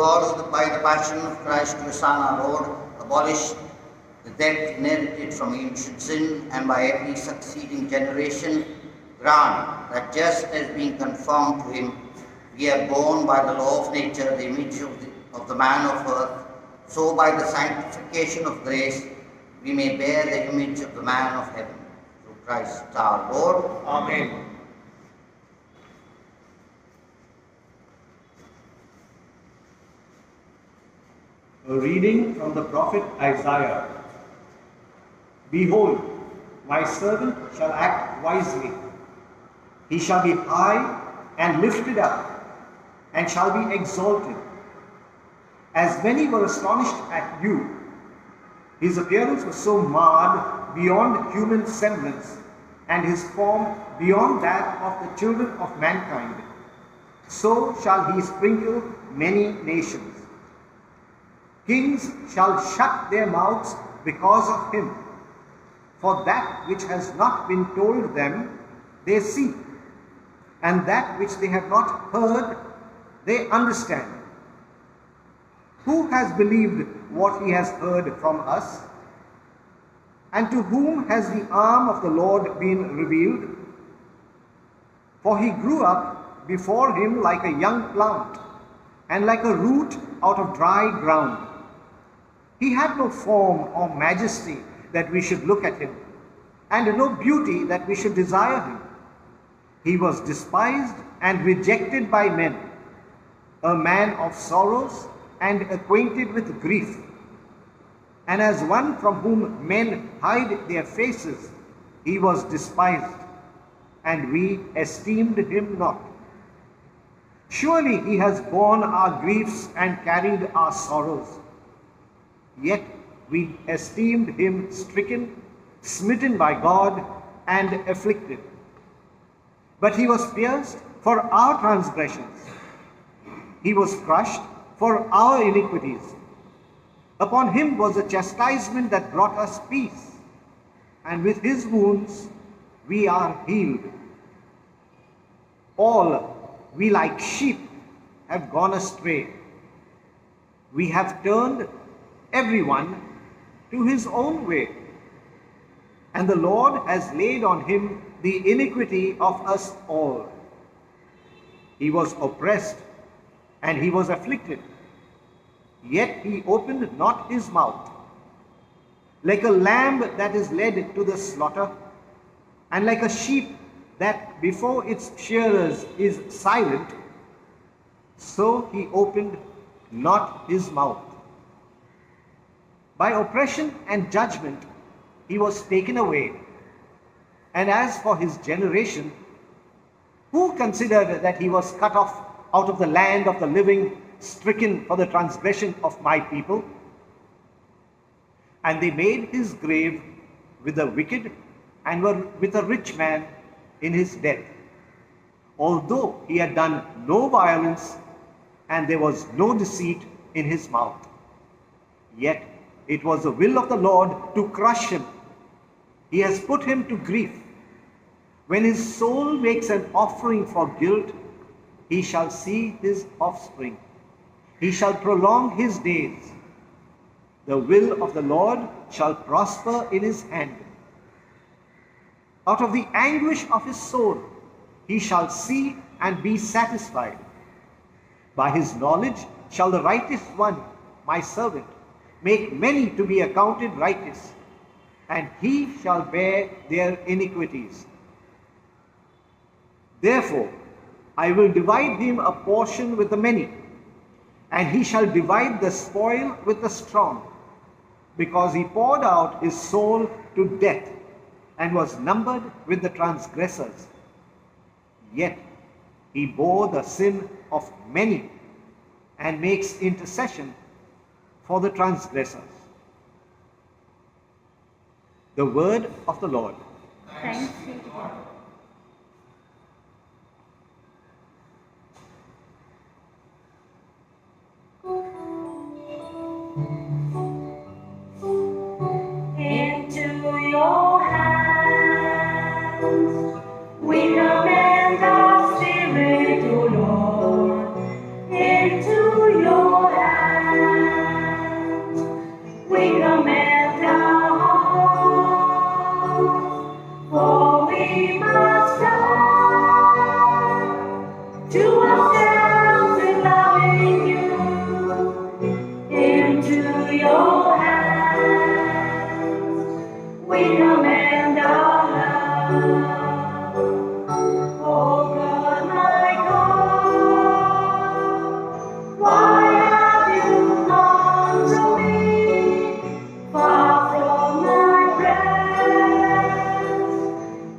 God by the passion of Christ your Son our Lord, abolished the debt inherited from ancient sin, and by every succeeding generation grant that just as being conformed to him, we are born by the law of nature, the image of the man of earth, so by the sanctification of grace, we may bear the image of the man of heaven. Through Christ our Lord. Amen. A reading from the prophet Isaiah. Behold, my servant shall act wisely. He shall be high and lifted up, and shall be exalted. As many were astonished at you, his appearance was so marred beyond human semblance, and his form beyond that of the children of mankind. So shall he sprinkle many nations. Kings shall shut their mouths because of him. For that which has not been told them, they see, and that which they have not heard, they understand. Who has believed what he has heard from us? And to whom has the arm of the Lord been revealed? For he grew up before him like a young plant, and like a root out of dry ground. He had no form or majesty that we should look at him, and no beauty that we should desire him. He was despised and rejected by men, a man of sorrows and acquainted with grief. And as one from whom men hide their faces, he was despised, and we esteemed him not. Surely he has borne our griefs and carried our sorrows. Yet we esteemed him stricken, smitten by God, and afflicted. But he was pierced for our transgressions. He was crushed for our iniquities. Upon him was the chastisement that brought us peace, and with his wounds we are healed. All we like sheep have gone astray. We have turned everyone to his own way, and the Lord has laid on him the iniquity of us all. He was oppressed and he was afflicted, yet he opened not his mouth. Like a lamb that is led to the slaughter, and like a sheep that before its shearers is silent, so he opened not his mouth. By oppression and judgment he was taken away. And as for his generation, who considered that he was cut off out of the land of the living, stricken for the transgression of my people? And they made his grave with the wicked, and were with a rich man in his death, although he had done no violence, and there was no deceit in his mouth. Yet it was the will of the Lord to crush him. He has put him to grief. When his soul makes an offering for guilt, he shall see his offspring. He shall prolong his days. The will of the Lord shall prosper in his hand. Out of the anguish of his soul he shall see and be satisfied. By his knowledge shall the righteous one, my servant, make many to be accounted righteous, and he shall bear their iniquities. Therefore I will divide him a portion with the many, and he shall divide the spoil with the strong, because he poured out his soul to death, and was numbered with the transgressors. Yet he bore the sin of many, and makes intercession for the transgressors. The word of the Lord. Thanks be to God. Into your hands we commend our spirit, O Lord. Into your hands Into your hands we commend our love. Oh God, my God, why have you gone from me, far from my presence,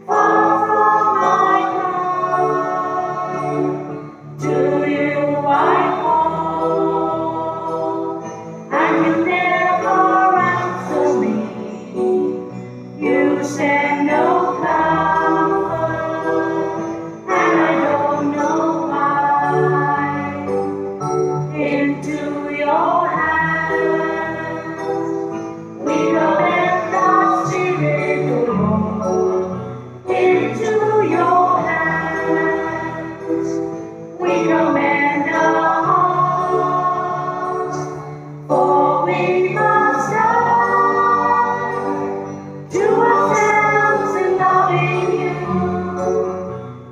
far from my cry? To you I call, and you never answer me. You send no comfort, and I don't know why. Into your hands we commend our spirit, O Lord. Into your hands we commend our hearts, for we must die to ourselves in loving you.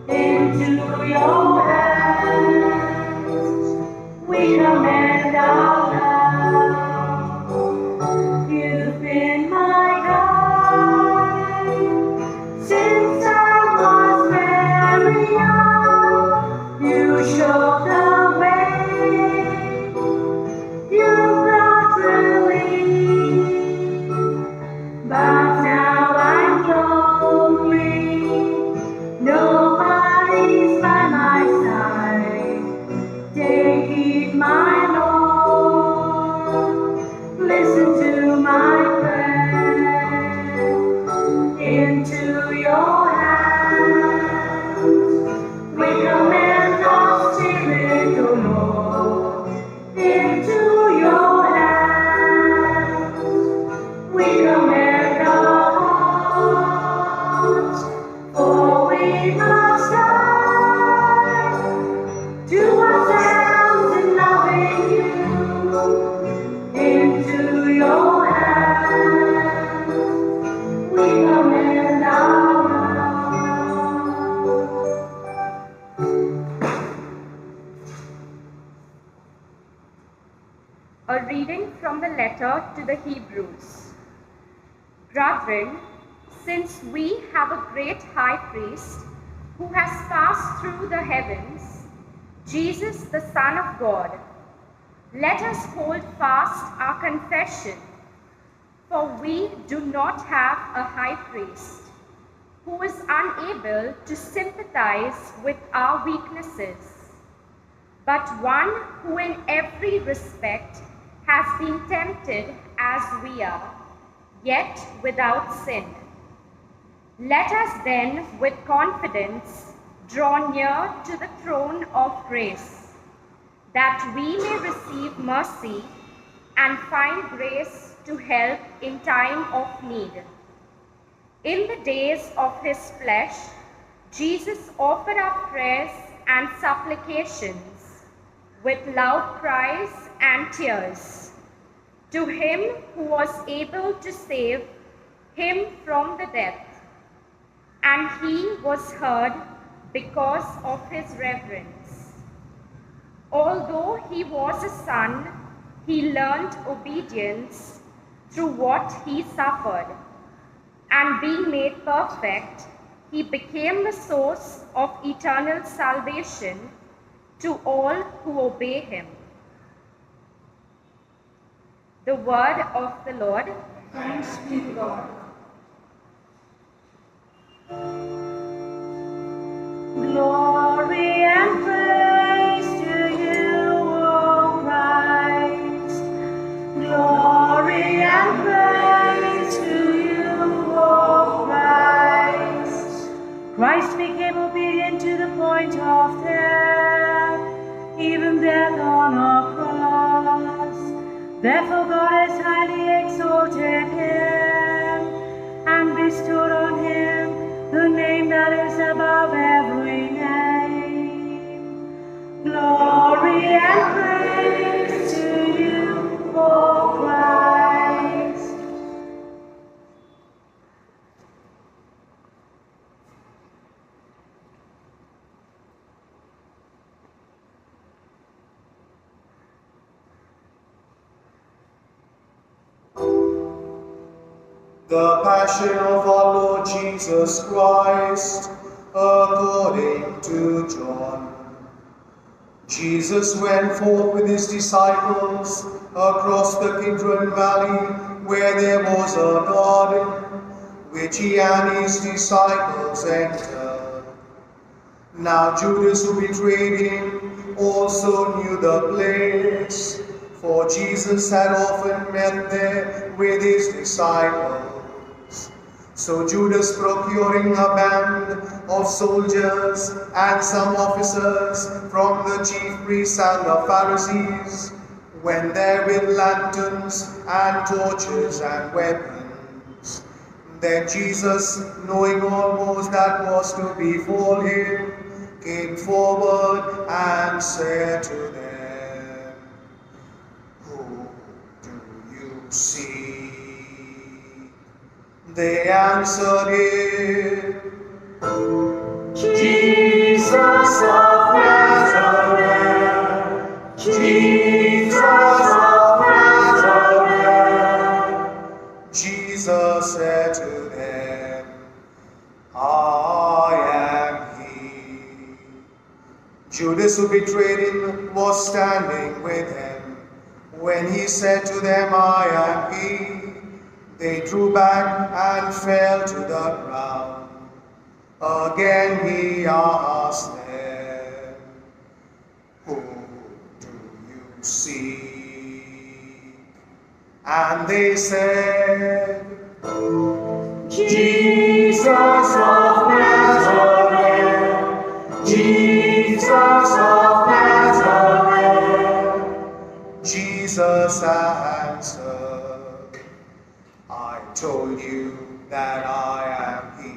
Into your hands we commend our love. You've been my guide since I was very young. You showed the way, you brought relief, but now I'm lonely. Nobody's by my side. Take heed, my Lord. Listen to my prayer. Into your hands we commend our spirit, O Lord. Into your hands we commend our hearts, for we must die to ourselves in loving you. Into your hands we commend our A reading from the letter to the Hebrews. Brethren, since we have a great high priest who has passed through the heavens, Jesus the Son of God, let us hold fast our confession, for we do not have a high priest who is unable to sympathize with our weaknesses, but one who in every respect has been tempted as we are, yet without sin. Let us then with confidence draw near to the throne of grace, that we may receive mercy and find grace to help in time of need. In the days of his flesh, Jesus offered up prayers and supplications with loud cries and tears to him who was able to save him from the death. And he was heard because of his reverence. Although he was a son, he learned obedience through what he suffered. And being made perfect, he became the source of eternal salvation to all who obey him. The word of the Lord. Thanks be to God. Glory and praise to you, O Christ. Glory and praise to you, O Christ. Christ became obedient to the point of death, even death on a cross. Therefore God has highly exalted him and bestowed on him the name that is above every name. Glory and praise to you, O Christ. The Passion of our Lord Jesus Christ, according to John. Jesus went forth with his disciples across the Kidron Valley, where there was a garden, which he and his disciples entered. Now Judas, who betrayed him, also knew the place, for Jesus had often met there with his disciples. So Judas, procuring a band of soldiers and some officers from the chief priests and the Pharisees, went there with lanterns and torches and weapons. Then Jesus, knowing almost that was to befall him, came forward and said to them, "Who do you seek?" They answered him, "Jesus of Nazareth, Jesus of Nazareth." Jesus said to them, "I am he." Judas, who betrayed him, was standing with him. When he said to them, "I am he," they drew back and fell to the ground. Again he asked them, "Who do you seek?" And they said, "Jesus of Nazareth, Jesus of Nazareth." Jesus answered, "I told you that I am he.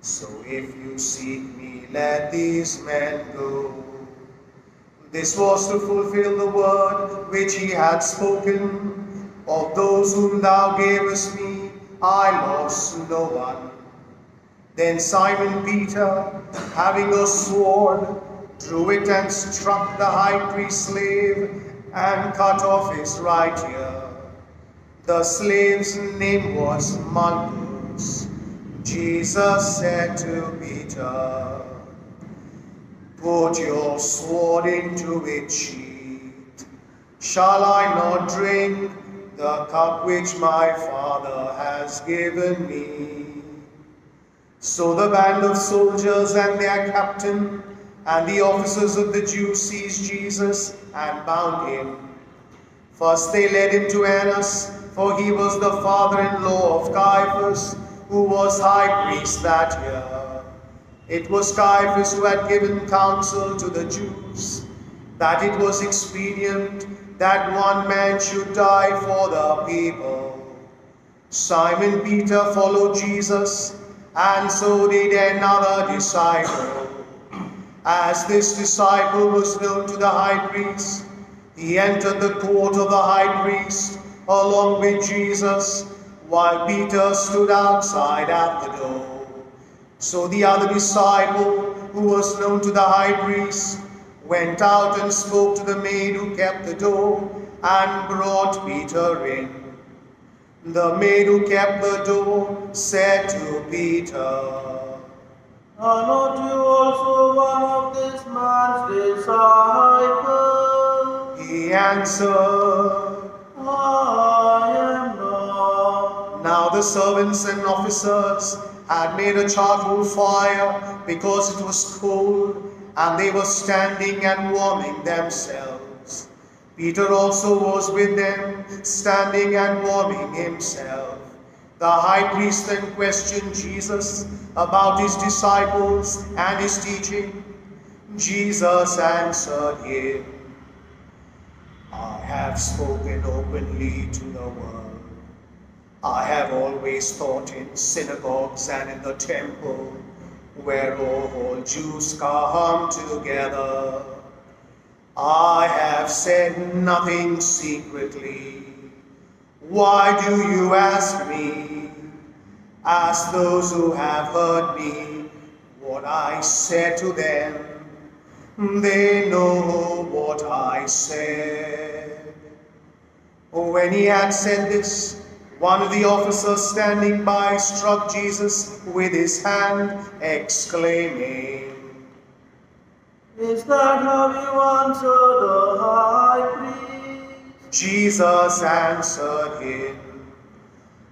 So if you seek me, let these men go." This was to fulfill the word which he had spoken, "Of those whom thou gavest me, I lost no one." Then Simon Peter, having a sword, drew it and struck the high priest's slave and cut off his right ear. The slave's name was Malchus. Jesus said to Peter, "Put your sword into its sheath. Shall I not drink the cup which my Father has given me?" So the band of soldiers and their captain and the officers of the Jews seized Jesus and bound him. First they led him to Annas, for he was the father-in-law of Caiaphas, who was high priest that year. It was Caiaphas who had given counsel to the Jews, that it was expedient that one man should die for the people. Simon Peter followed Jesus, and so did another disciple. As this disciple was known to the high priest, he entered the court of the high priest along with Jesus, while Peter stood outside at the door. So the other disciple, who was known to the high priest, went out and spoke to the maid who kept the door and brought Peter in. The maid who kept the door said to Peter, "Are not you also one of this man's disciples?" He answered, "I am not." Now the servants and officers had made a charcoal fire because it was cold, and they were standing and warming themselves. Peter also was with them, standing and warming himself. The high priest then questioned Jesus about his disciples and his teaching. Jesus answered him, "I have spoken openly to the world. I have always taught in synagogues and in the temple, where all Jews come together. I have said nothing secretly. Why do you ask me? Ask those who have heard me what I said to them. They know what I said." When he had said this, One of the officers standing by struck Jesus with his hand, exclaiming, Is that how you answer the high priest? Jesus answered him,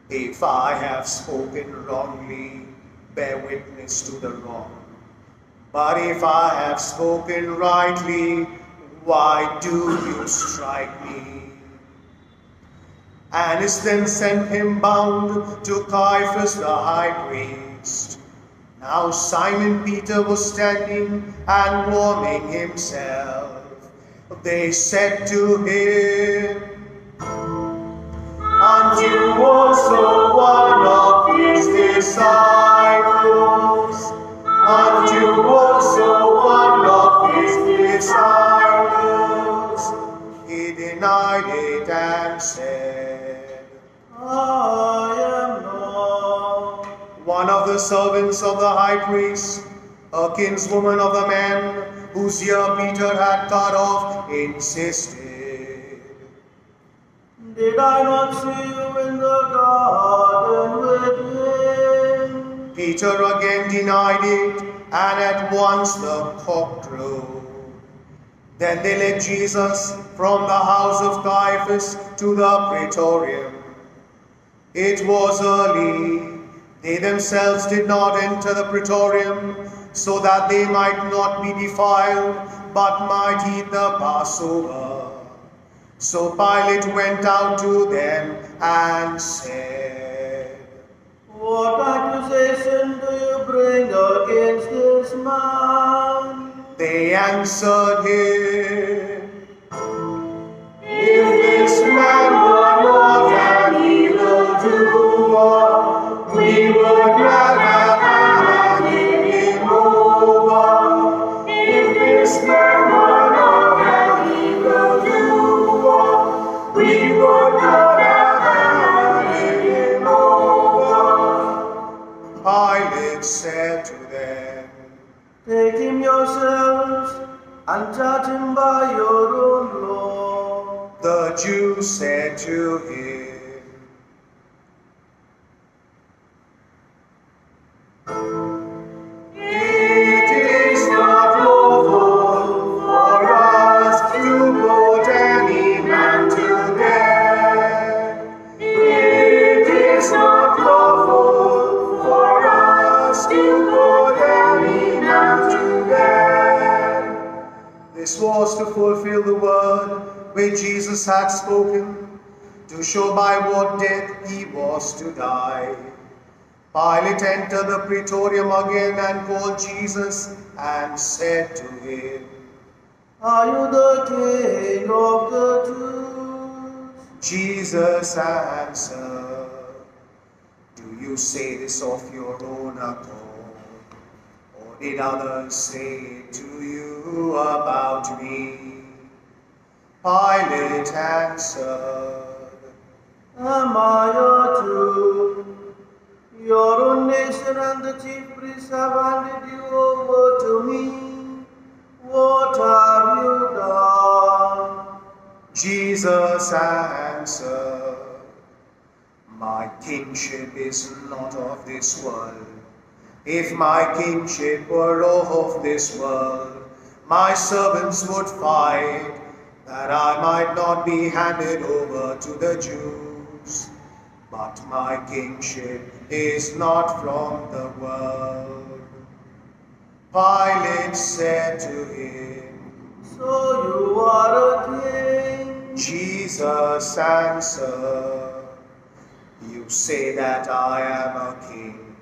If I have spoken wrongly, bear witness to the wrong. But if I have spoken rightly, why do you strike me? Annas then sent him bound to Caiaphas the high priest. Now Simon Peter was standing and warming himself. They said to him, Aren't you also one of his disciples? Aren't you also one of his disciples? He denied it and said, I am not. One of the servants of the high priest, a kinswoman of the man whose ear Peter had cut off, insisted, Did I not see you in the garden with him? Peter again denied it, and at once the cock crew. Then they led Jesus from the house of Caiaphas to the praetorium. It was early. They themselves did not enter the praetorium, so that they might not be defiled, but might eat the Passover. So Pilate went out to them and said, What accusation do you bring against this man? They answered him, If this man were not an evildoer, we would not have handed him over. If this man were not an evildoer, we would not have handed him over. Pilate said to them, Take him yourselves and judge him by your own law. The Jews said to him, It is not lawful for us to put any man to death. It is not lawful for us to put any man to death. This was to fulfill the word which Jesus had spoken, to show by what death he was to die. Pilate entered the praetorium again and called Jesus and said to him, Are you the king of the Jews? Jesus answered, Do you say this of your own accord, or did others say it to you about me? Pilate answered, Am I a Jew? Your own nation and the chief priests have handed you over to me. What have you done? Jesus answered, My kingship is not of this world. If my kingship were of this world, my servants would fight, that I might not be handed over to the Jews. But my kingship is not from the world. Pilate said to him, So you are a king? Jesus answered, You say that I am a king.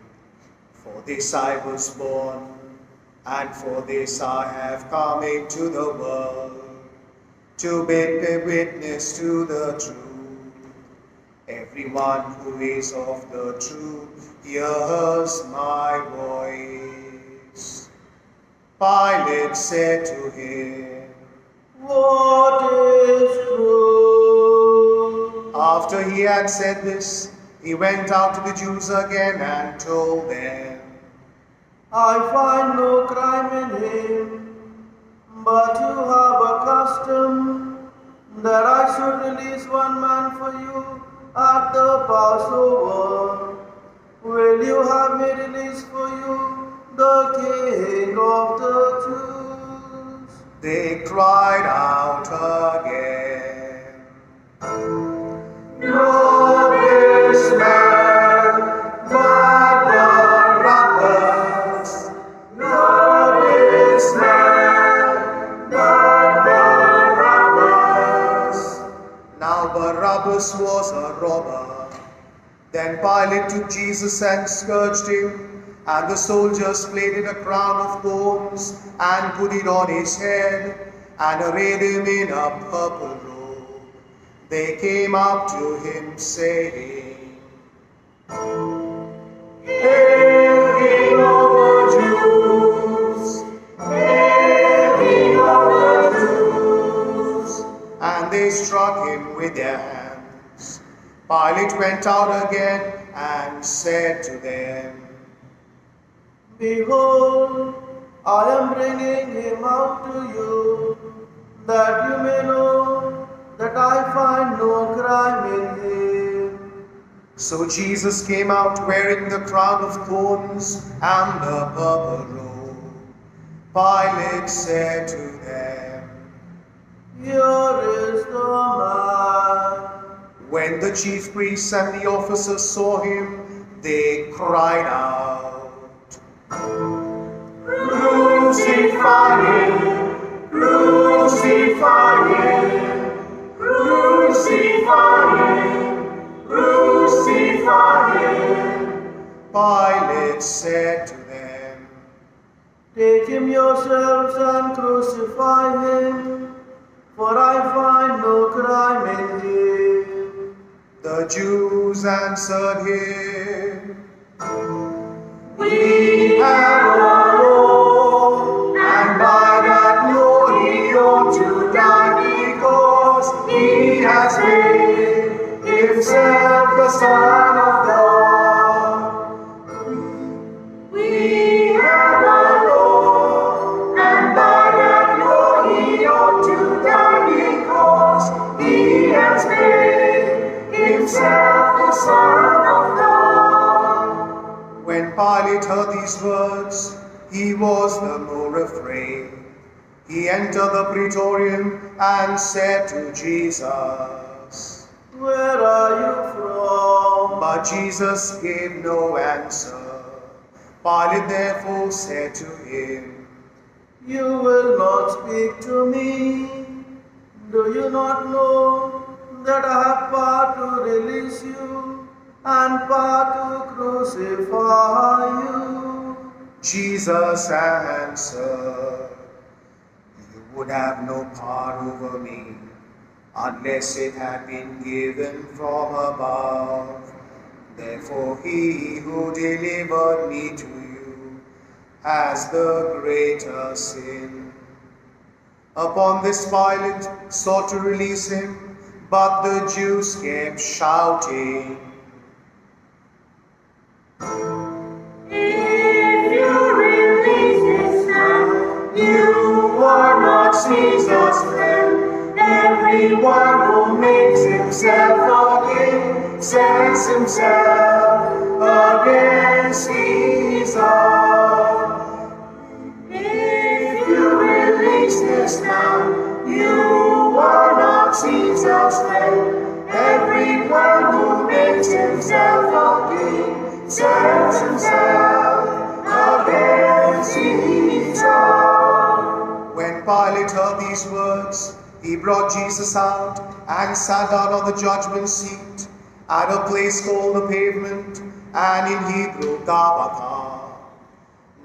For this I was born, and for this I have come into the world, to bear witness to the truth. Everyone who is of the truth hears my voice. Pilate said to him, What is true? After he had said this, he went out to the Jews again and told them, I find no crime in him, but you have a custom that I should release one man for you at at the Passover, will you have me release for you the King of the Jews? They cried out again, "Not this man, but Barabbas. Not this man, but Barabbas." Now Barabbas was a robber. Then Pilate took Jesus and scourged him, and the soldiers plaited a crown of thorns and put it on his head, and arrayed him in a purple robe. They came up to him saying, "Hail, King of the Jews! Hail, King of the Jews!" And they struck him with their hands. Pilate went out again and said to them, Behold, I am bringing him out to you, that you may know that I find no crime in him. So Jesus came out wearing the crown of thorns and the purple robe. Pilate said to them, Here is the man. When the chief priests and the officers saw him, they cried out, "Crucify him! Crucify him! Crucify him! Crucify him!" Pilate said to them, Take him yourselves and crucify him, for I find no crime in him. The Jews answered him, We have a law, and by that law he ought to die, because he has made himself the Son of God. We have a law, and by that law he ought to die, because he has made himself the Son of God. When Pilate heard these words, he was the more afraid. He entered the praetorium and said to Jesus, Where are you from? But Jesus gave no answer. Pilate therefore said to him, You will not speak to me. Do you not know that I have power to release you and power to crucify you? Jesus answered, You would have no power over me unless it had been given from above. Therefore he who delivered me to you has the greater sin. Upon this Pilate sought to release him, but the Jews kept shouting, If you release this man, you are not Caesar's friend. Everyone who makes himself a king sets himself against Caesar. If you release this man, you are not Caesar's friend. Everyone who makes himself a king sets himself against Caesar. When Pilate heard these words, he brought Jesus out and sat down on the judgment seat at a place called the Pavement, and in Hebrew, Gabbatha.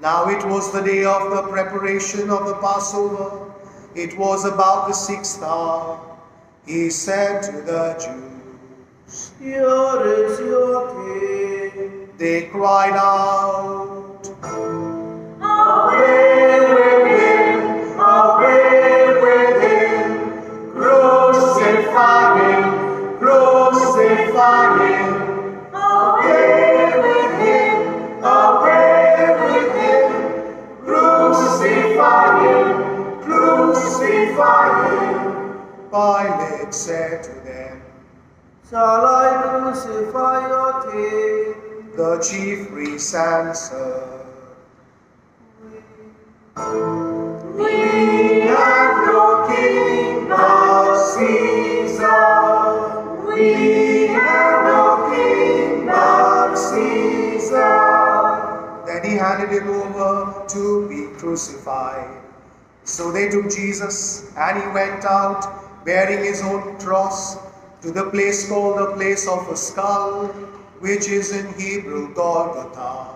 Now it was the day of the preparation of the Passover. It was about the 6th hour. He said to the Jews, Here is your king. They cried out, Away with him, away with him. Crucify him, crucify him. Away with him, away with him. Crucify him, crucify him. Pilate said to them, shall I crucify your king? The chief priests answered, We have no king but Caesar. We have no king but Caesar. Then he handed him over to be crucified. So they took Jesus, and he went out, bearing his own cross, to the place called the place of a skull, which is in Hebrew Golgotha.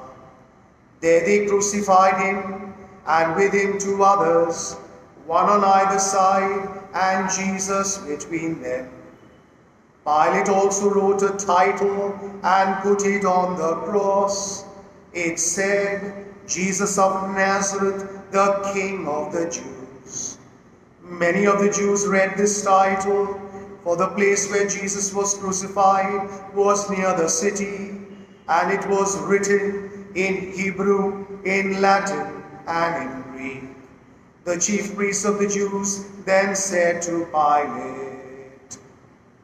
There they crucified him, and with him 2 others, one on either side, and Jesus between them. Pilate also wrote a title and put it on the cross. It said, Jesus of Nazareth, the King of the Jews. Many of the Jews read this title, for the place where Jesus was crucified was near the city, and it was written in Hebrew, in Latin, and in Greek. The chief priests of the Jews then said to Pilate,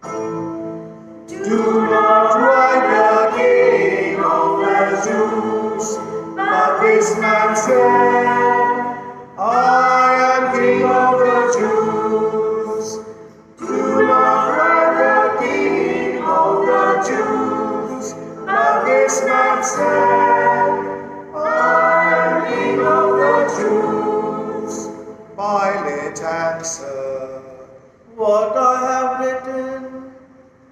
Do not write the King of the Jews, but this man said, I am King of the Jews. Do not write the King of the Jews, but this man said, I am King of the Jews. Pilate answered, What I have written,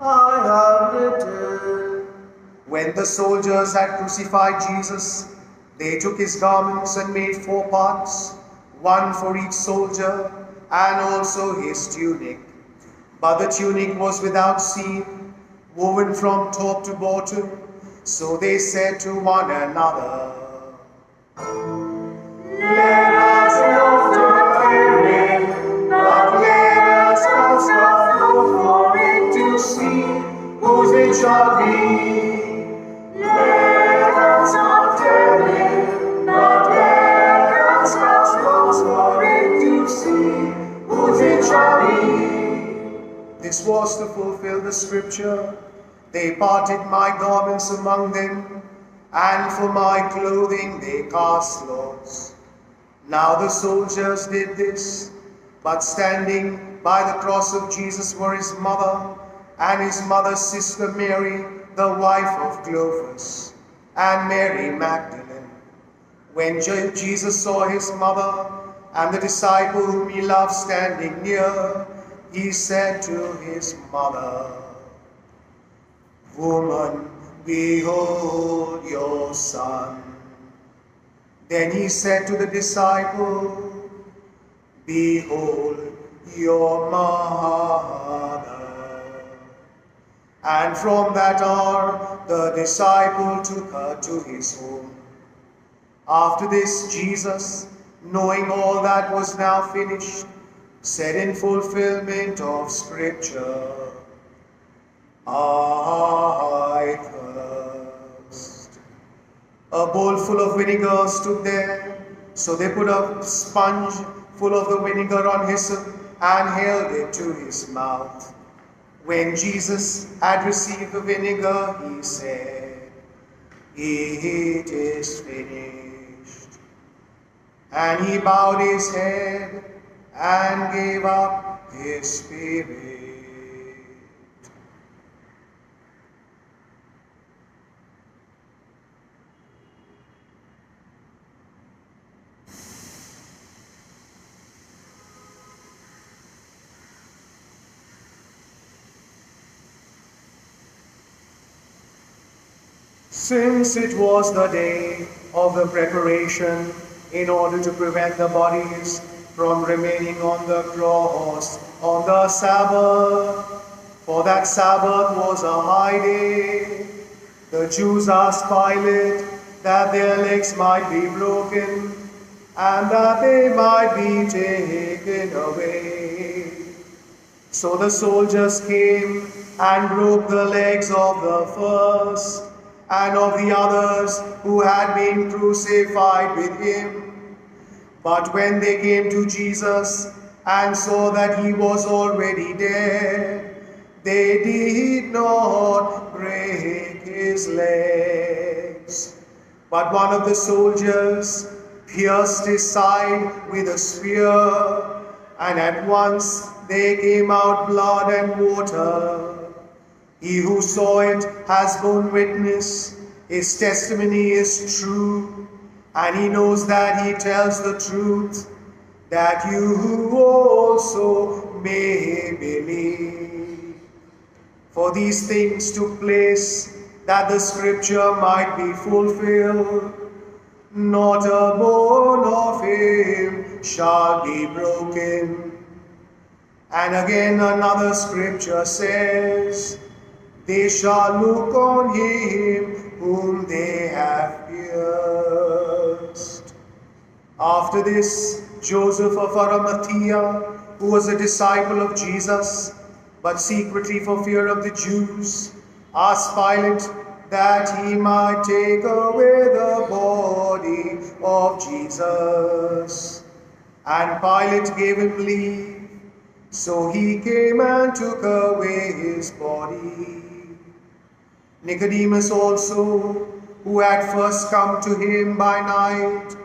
I have written. When the soldiers had crucified Jesus, they took his garments and made 4 parts, one for each soldier, and also his tunic. But the tunic was without seam, woven from top to bottom. So they said to one another, Let us not tear it, but let us also go for it to see whose it shall be. Let us not tear it, but let us go for it to see whose it shall be. This was to fulfill the scripture. They parted my garments among them, and for my clothing they cast lots. Now the soldiers did this, but standing by the cross of Jesus were his mother, and his mother's sister Mary, the wife of Clopas, and Mary Magdalene. When Jesus saw his mother and the disciple whom he loved standing near, he said to his mother, Woman, behold your son. Then he said to the disciple, Behold your mother. And from that hour the disciple took her to his home. After this, Jesus, knowing all that was now finished, said in fulfillment of Scripture, I thirst. A bowl full of vinegar stood there, so they put a sponge full of the vinegar on hyssop and held it to his mouth. When Jesus had received the vinegar, he said, It is finished. And he bowed his head and gave up his spirit. Since it was the day of the preparation, in order to prevent the bodies from remaining on the cross on the Sabbath, for that Sabbath was a high day, the Jews asked Pilate that their legs might be broken and that they might be taken away. So the soldiers came and broke the legs of the first and of the others who had been crucified with him. But when they came to Jesus and saw that he was already dead, they did not break his legs. But one of the soldiers pierced his side with a spear, and at once there came out blood and water. He who saw it has borne witness. His testimony is true, and he knows that he tells the truth, that you also may believe. For these things took place, that the scripture might be fulfilled. Not a bone of him shall be broken. And again another scripture says, they shall look on him whom they have pierced. After this, Joseph of Arimathea, who was a disciple of Jesus, but secretly for fear of the Jews, asked Pilate that he might take away the body of Jesus. And Pilate gave him leave, so he came and took away his body. Nicodemus also, who had first come to him by night,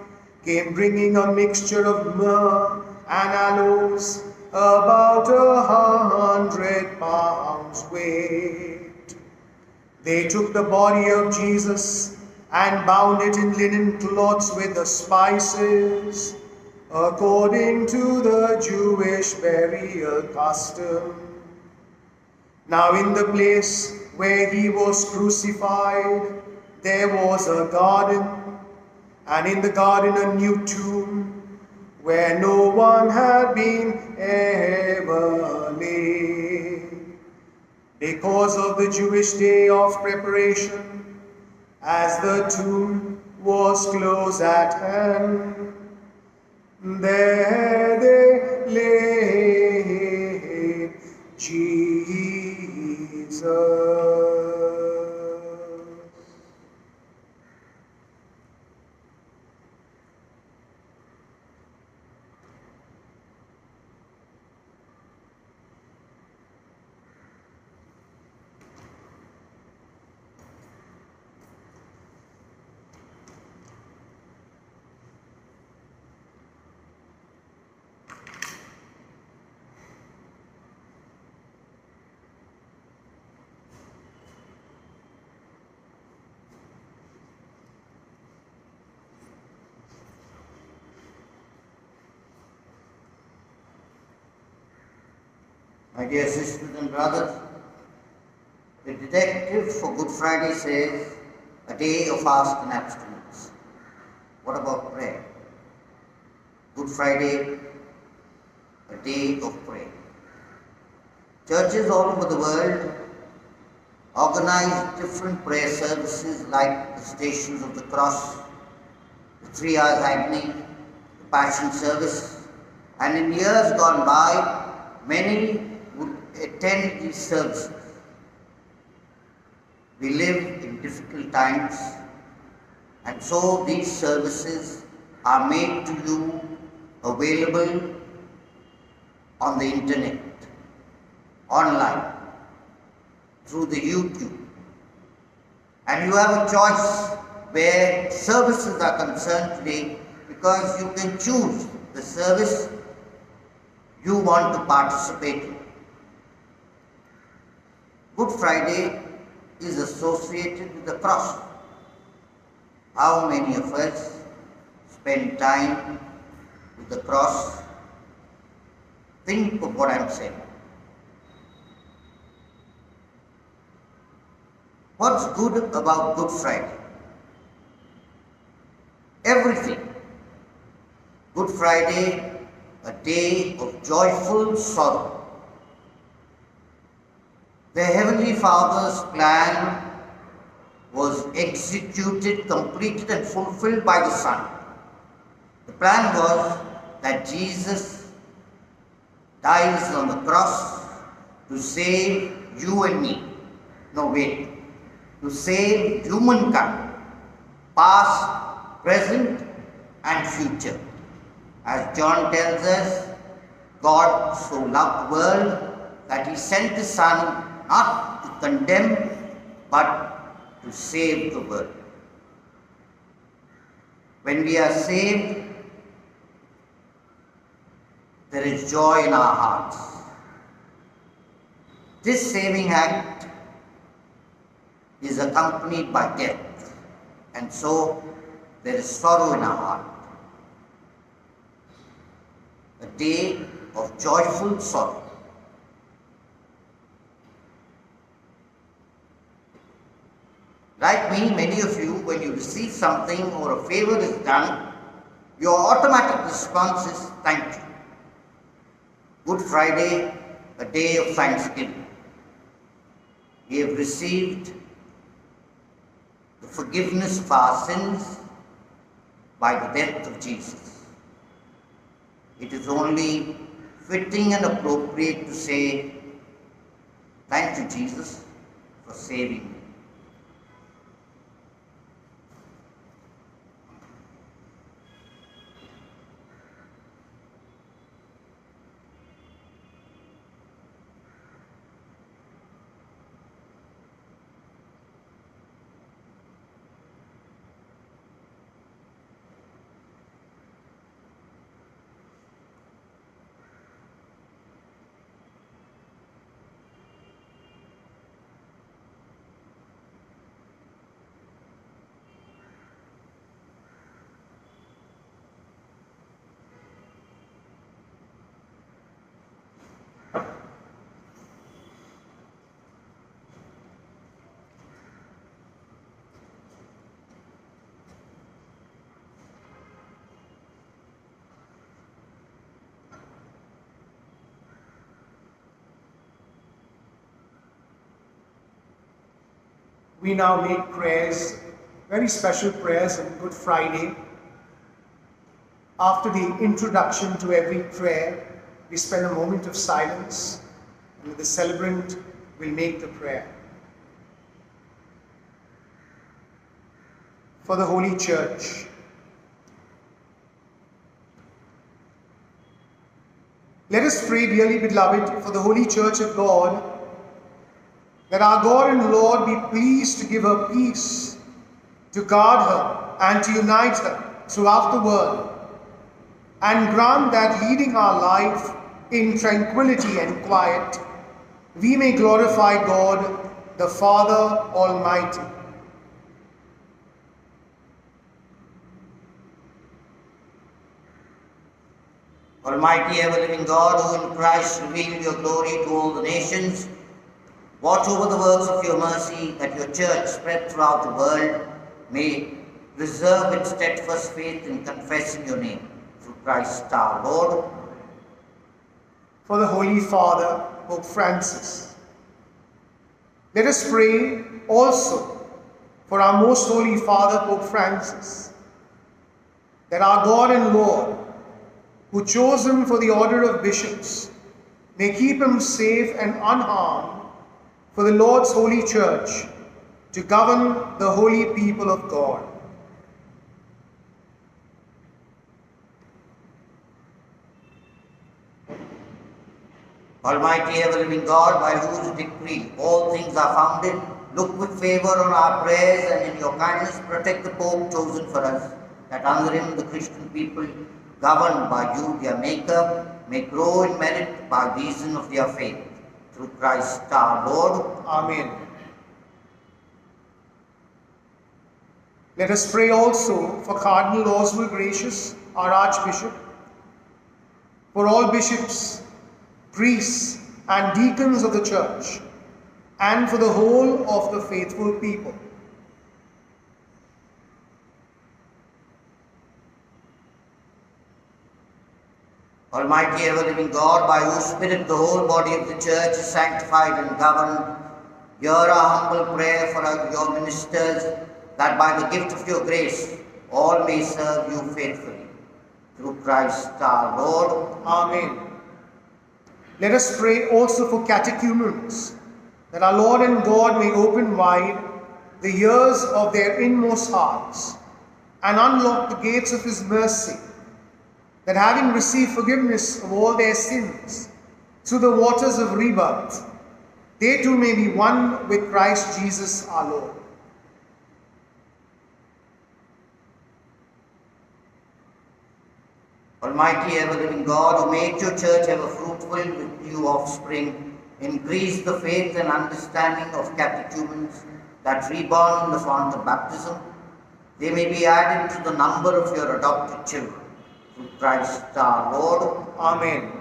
came bringing a mixture of myrrh and aloes, about 100 pounds weight. They took the body of Jesus and bound it in linen cloths with the spices, according to the Jewish burial custom. Now in the place where he was crucified, there was a garden, and in the garden a new tomb, where no one had been ever laid. Because of the Jewish day of preparation, as the tomb was close at hand, there they laid Jesus. My dear sisters and brothers, the detective for Good Friday says a day of fast and abstinence. What about prayer? Good Friday, a day of prayer. Churches all over the world organize different prayer services like the Stations of the Cross, the 3 hours agony, the Passion Service, and in years gone by, many would attend these services. We live in difficult times, and so these services are made to you available on the internet, online, through the YouTube. And you have a choice where services are concerned today, because you can choose the service you want to participate in. Good Friday is associated with the cross. How many of us spend time with the cross? Think of what I'm saying. What's good about Good Friday? Everything. Good Friday, a day of joyful sorrow. The Heavenly Father's plan was executed, completed and fulfilled by the Son. The plan was that Jesus dies on the cross to save you and me. No, wait. To save humankind, past, present and future. As John tells us, God so loved the world that he sent his Son not to condemn, but to save the world. When we are saved, there is joy in our hearts. This saving act is accompanied by death, and so there is sorrow in our heart. A day of joyful sorrow. Like me, many of you, when you receive something or a favor is done, your automatic response is thank you. Good Friday, a day of thanksgiving. We have received the forgiveness of our sins by the death of Jesus. It is only fitting and appropriate to say, thank you, Jesus, for saving me. We now make prayers, very special prayers on Good Friday. After the introduction to every prayer, we spend a moment of silence, and the celebrant will make the prayer. For the Holy Church. Let us pray, dearly beloved, for the Holy Church of God, that our God and Lord be pleased to give her peace, to guard her and to unite her throughout the world, and grant that leading our life in tranquility and quiet, we may glorify God, the Father Almighty. Almighty ever-living God, who in Christ revealed your glory to all the nations, watch over the works of your mercy, that your church, spread throughout the world, may preserve its steadfast faith in confessing your name, through Christ our Lord. For the Holy Father, Pope Francis. Let us pray also for our most holy Father, Pope Francis, that our God and Lord, who chose him for the order of bishops, may keep him safe and unharmed for the Lord's holy church, to govern the holy people of God. Almighty ever-living God, by whose decree all things are founded, look with favor on our prayers, and in your kindness protect the Pope chosen for us, that under him the Christian people, governed by you, their Maker, may grow in merit by reason of their faith. Through Christ our Lord. Amen. Let us pray also for Cardinal Oswald Gracious, our Archbishop, for all bishops, priests, and deacons of the Church, and for the whole of the faithful people. Almighty ever-living God, by whose Spirit the whole body of the Church is sanctified and governed, hear our humble prayer for your ministers, that by the gift of your grace all may serve you faithfully. Through Christ our Lord. Amen. Let us pray also for catechumens, that our Lord and God may open wide the ears of their inmost hearts, and unlock the gates of his mercy, that having received forgiveness of all their sins, through the waters of rebirth, they too may be one with Christ Jesus our Lord. Almighty ever-living God, who made your church ever fruitful with new offspring, increase the faith and understanding of catechumens that reborn in the font of baptism, they may be added to the number of your adopted children. Through Christ our Lord. Amen.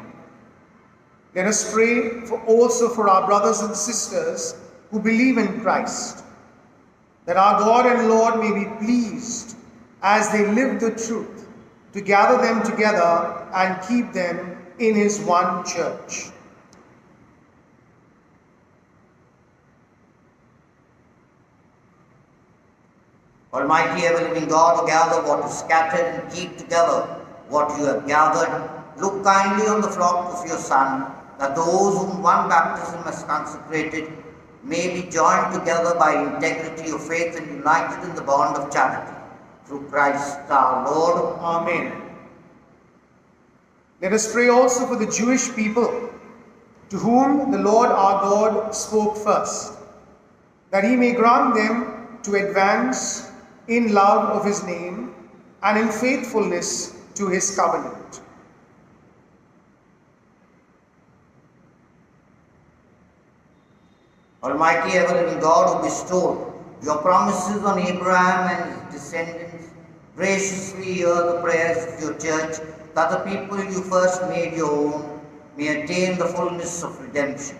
Let us pray also for our brothers and sisters who believe in Christ, that our God and Lord may be pleased as they live the truth, to gather them together and keep them in his one church. Almighty ever-living God, who gather what is scattered and keep together what you have gathered, look kindly on the flock of your Son, that those whom one baptism has consecrated may be joined together by integrity of faith and united in the bond of charity. Through Christ our Lord. Amen. Let us pray also for the Jewish people, to whom the Lord our God spoke first, that he may grant them to advance in love of his name and in faithfulness to his covenant. Almighty ever-living God, who bestowed your promises on Abraham and his descendants, graciously hear the prayers of your church, that the people you first made your own may attain the fullness of redemption.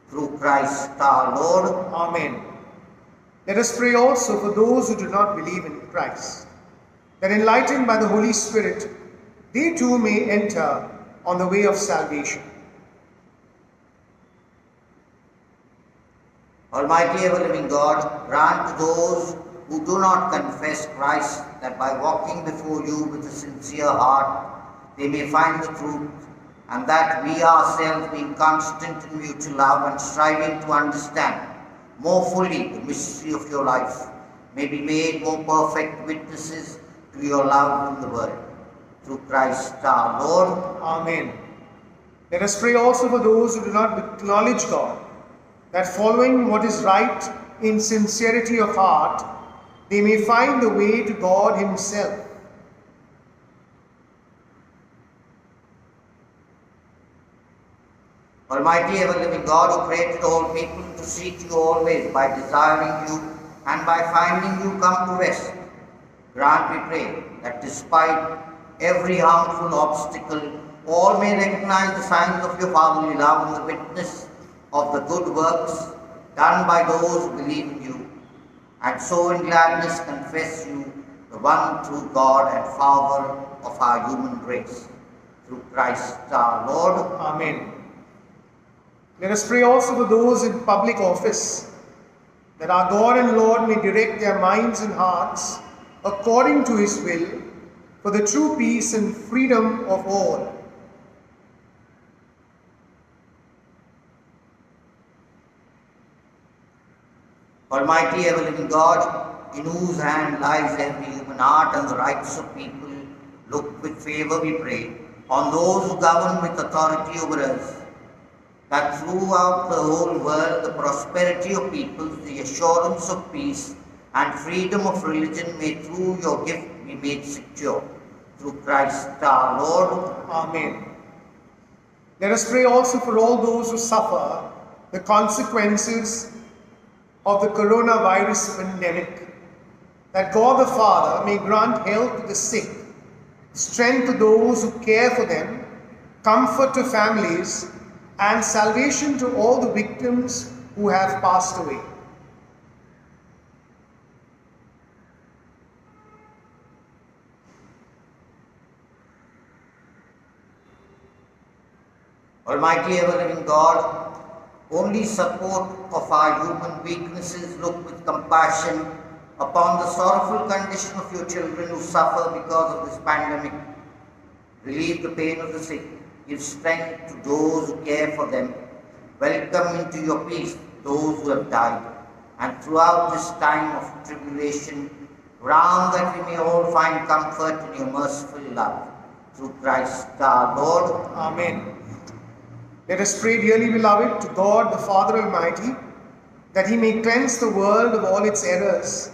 Through Christ our Lord. Amen. Let us pray also for those who do not believe in Christ, that enlightened by the Holy Spirit, they too may enter on the way of salvation. Almighty ever-living God, grant to those who do not confess Christ that by walking before you with a sincere heart, they may find the truth, and that we ourselves, being constant in mutual love and striving to understand more fully the mystery of your life, may be made more perfect witnesses to your love in the world. Through Christ our Lord. Amen. Let us pray also for those who do not acknowledge God, that following what is right in sincerity of heart, they may find the way to God himself. Almighty ever-living God, who created all people to seek you always by desiring you and by finding you come to rest, grant, we pray, that despite every harmful obstacle, all may recognize the signs of your fatherly love and the witness of the good works done by those who believe in you, and so in gladness confess you, the one true God and Father of our human race. Through Christ our Lord. Amen. Let us pray also for those in public office, that our God and Lord may direct their minds and hearts according to his will, for the true peace and freedom of all. Almighty ever-living God, in whose hand lies every human heart and the rights of people, look with favor, we pray, on those who govern with authority over us, that throughout the whole world the prosperity of peoples, the assurance of peace, and freedom of religion may through your gift be made secure. Through Christ our Lord. Amen. Let us pray also for all those who suffer the consequences of the coronavirus pandemic, that God the Father may grant health to the sick, strength to those who care for them, comfort to families, and salvation to all the victims who have passed away. Almighty ever-living God, only support of our human weaknesses, look with compassion upon the sorrowful condition of your children who suffer because of this pandemic. Relieve the pain of the sick, give strength to those who care for them, welcome into your peace those who have died, and throughout this time of tribulation, grant that we may all find comfort in your merciful love. Through Christ our Lord. Amen. Let us pray, dearly beloved, to God the Father Almighty, that He may cleanse the world of all its errors,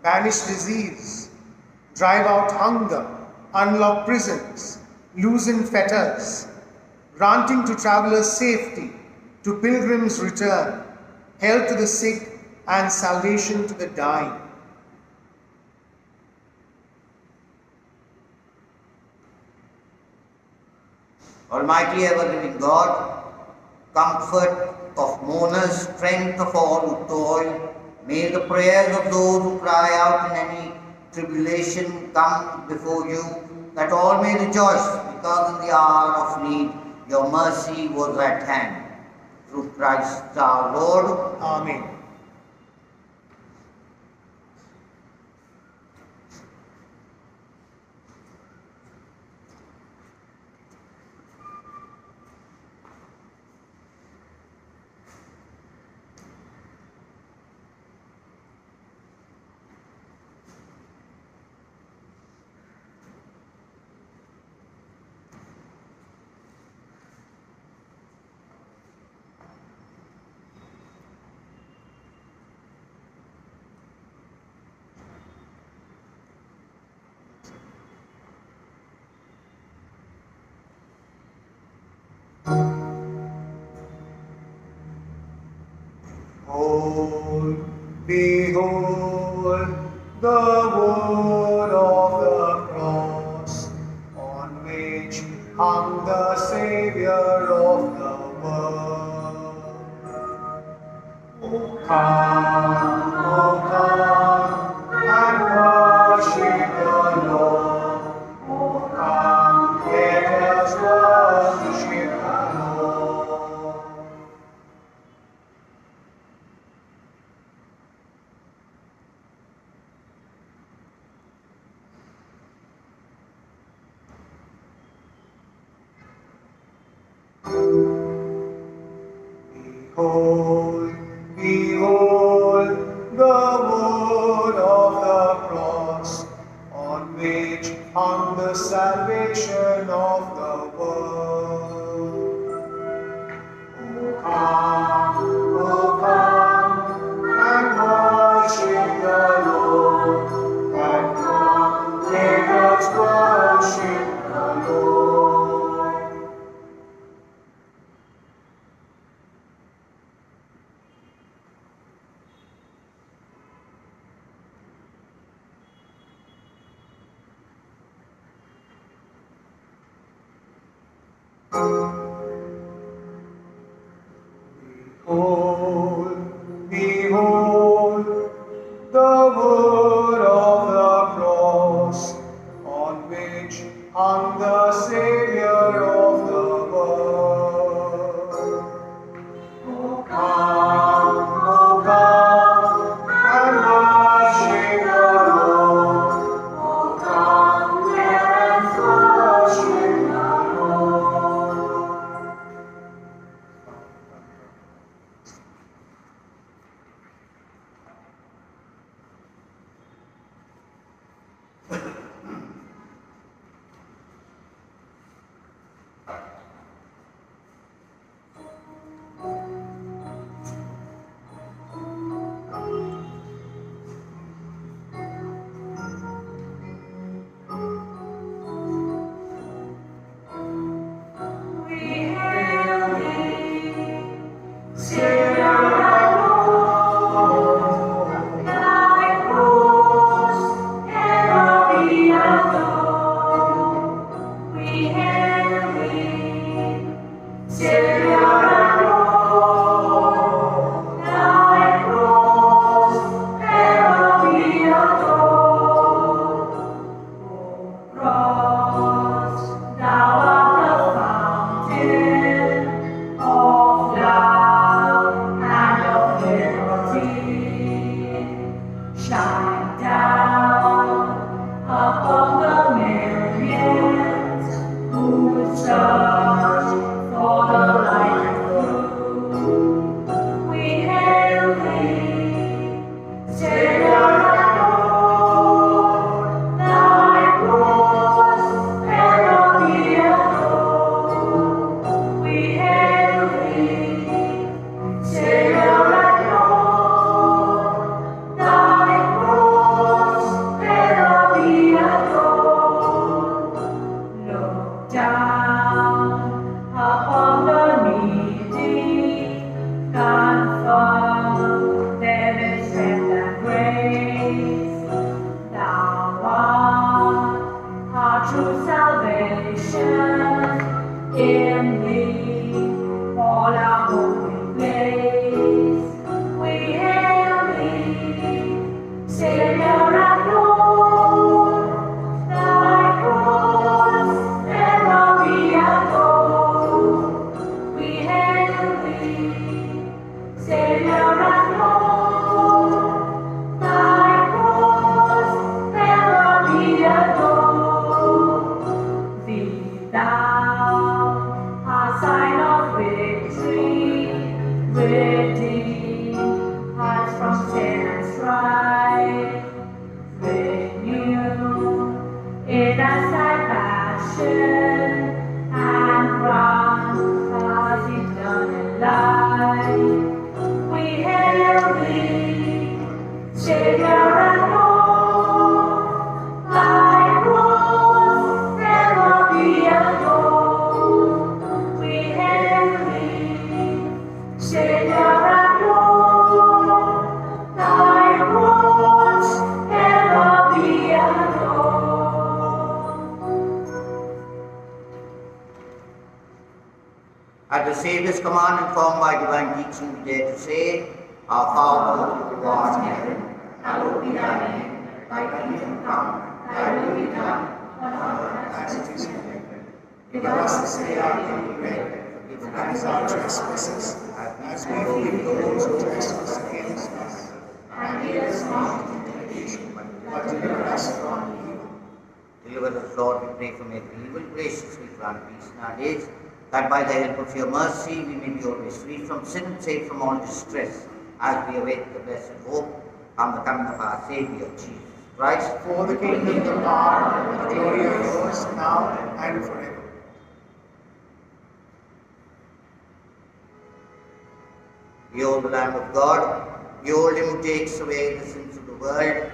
banish disease, drive out hunger, unlock prisons, loosen fetters, granting to travelers safety, to pilgrims return, health to the sick, and salvation to the dying. Almighty ever-living God, comfort of mourners, strength of all who toil, may the prayers of those who cry out in any tribulation come before you, that all may rejoice, because in the hour of need your mercy was at hand. Through Christ our Lord. Amen. Behold the wood of the cross, on which hung the Savior of the world. O come and worship the Lord. O come, let us worship the Lord. Behold, behold the wood of the cross, on which hung the salvation of the world. O come and worship the Lord, and come, let us worship the Lord. Behold, behold the wood of the cross, on which hung the Savior of the world. O come and worship the Lord. O come, let us worship the Lord. We hail thee, Savior and Lord, thy cross ever be Savior and Lord, thy cross ever be adored. We hail thee, Savior and Lord, thy cross ever be adored. At the Saviour's command, informed by divine teaching, we dare to say, Our Father, who art in heaven, hallowed be thy name. Thy kingdom come, thy will be done, on earth as it is in heaven. Give us this day our daily bread, forgive us our trespasses, as we forgive those who trespass against us. And lead us not into temptation, but deliver us from evil. Deliver us, Lord, we pray, from every evil. Graciously grant peace in our days, that by the help of your mercy we may be always free from sin and safe from all distress, as we await the blessed hope and the coming of our Saviour, Jesus Christ. For the kingdom, the power, and the glory are yours, now and forever. Behold the Lamb of God, behold him who takes away the sins of the world.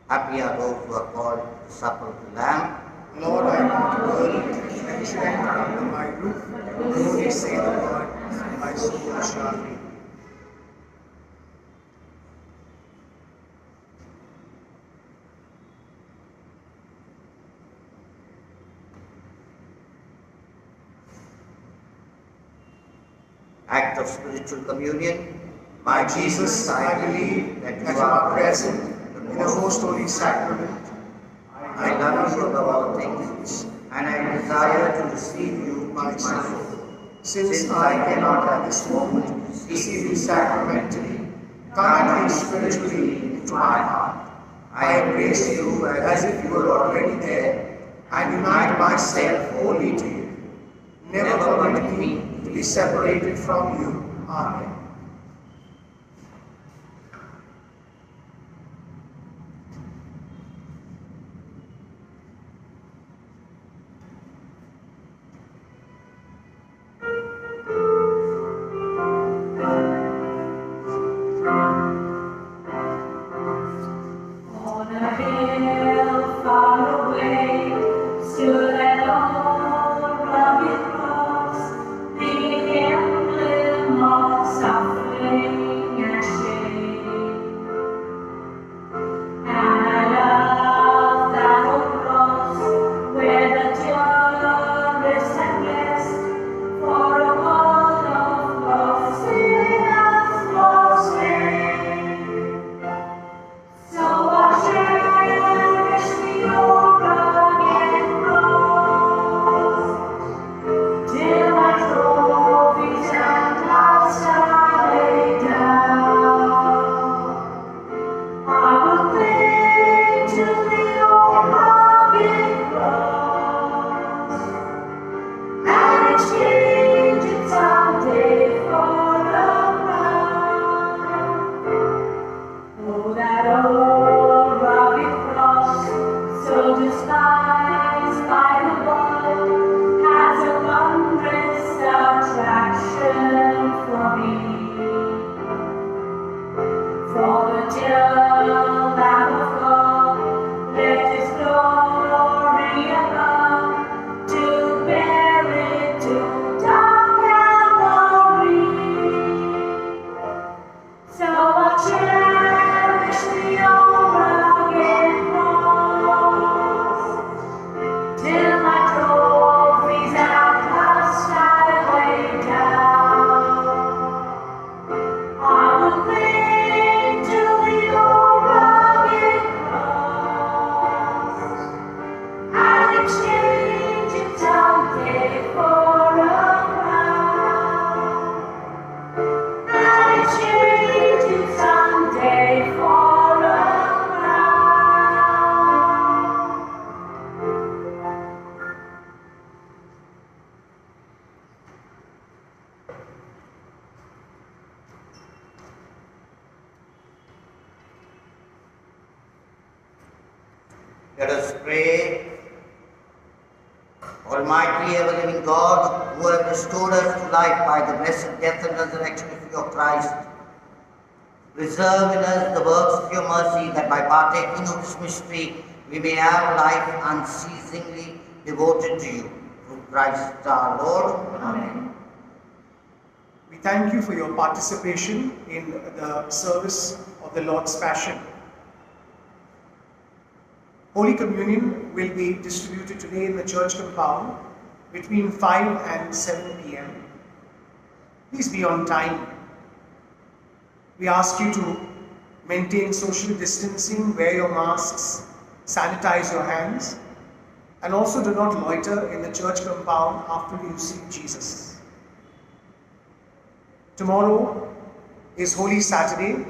Happy are those who are called to the supper of the Lamb. Lord, I am not worthy that you should enter under my roof, but only say the word, and my soul shall be. Act of spiritual communion. My Jesus, I believe that you are present in the most holy sacrament. I love you above all things, and I desire to receive you my soul. Since I cannot at this moment receive you sacramentally, come at least spiritually into my heart. I embrace you as if you were already there, and unite myself wholly to you. Never permit me to be separated from you. Amen. On a hill far away stood an old rugged cross, the emblem of suffering and shame. And I love that old cross where the tourist and guest for a world of lost sinners was slain. So I cherish the old rugged cross till my trophies and last I lay down. I will cling to the old rugged cross and exchange it someday for a crown. Oh, that old rugged cross, so despised by the world, has a wondrous attraction for me. For the dear Lamb of God left his glory above to bear it to dark Calvary. So I'll cherish the old rugged cross till my trophies at last I lay down. I will cling to the old rugged cross and exchange it someday for a crown. And exchange it someday for a crown. Let us pray. Almighty, ever-living God, who have restored us to life by the blessed death and resurrection of your Christ, Preserve in us the works of your mercy, that by partaking of this mystery, we may have life unceasingly devoted to you. Through Christ our Lord. Amen. We thank you for your participation in the service of the Lord's Passion. Holy Communion will be distributed today in the church compound between 5 and 7 p.m. Please be on time. We ask you to maintain social distancing, wear your masks, sanitize your hands, and also do not loiter in the church compound after you receive Jesus. Tomorrow is Holy Saturday.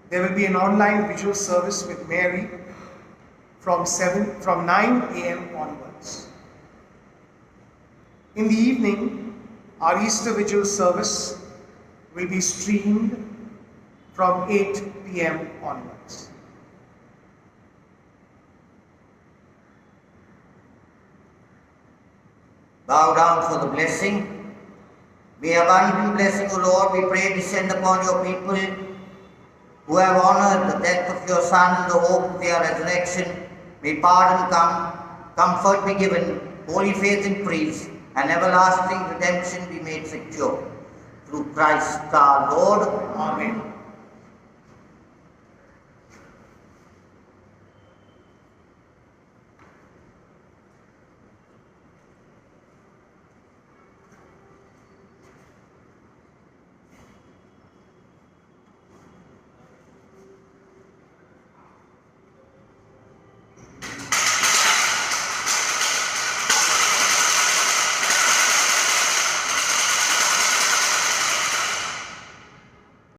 There will be an online visual service with Mary from 9 a.m. onwards. In the evening, our Easter Vigil service will be streamed from 8 p.m. onwards. Bow down for the blessing. May abundant blessing, O Lord, we pray, descend upon your people who have honored the death of your Son and the hope of their resurrection. May pardon come, comfort be given, holy faith increase, and everlasting redemption be made secure. Through Christ our Lord. Amen.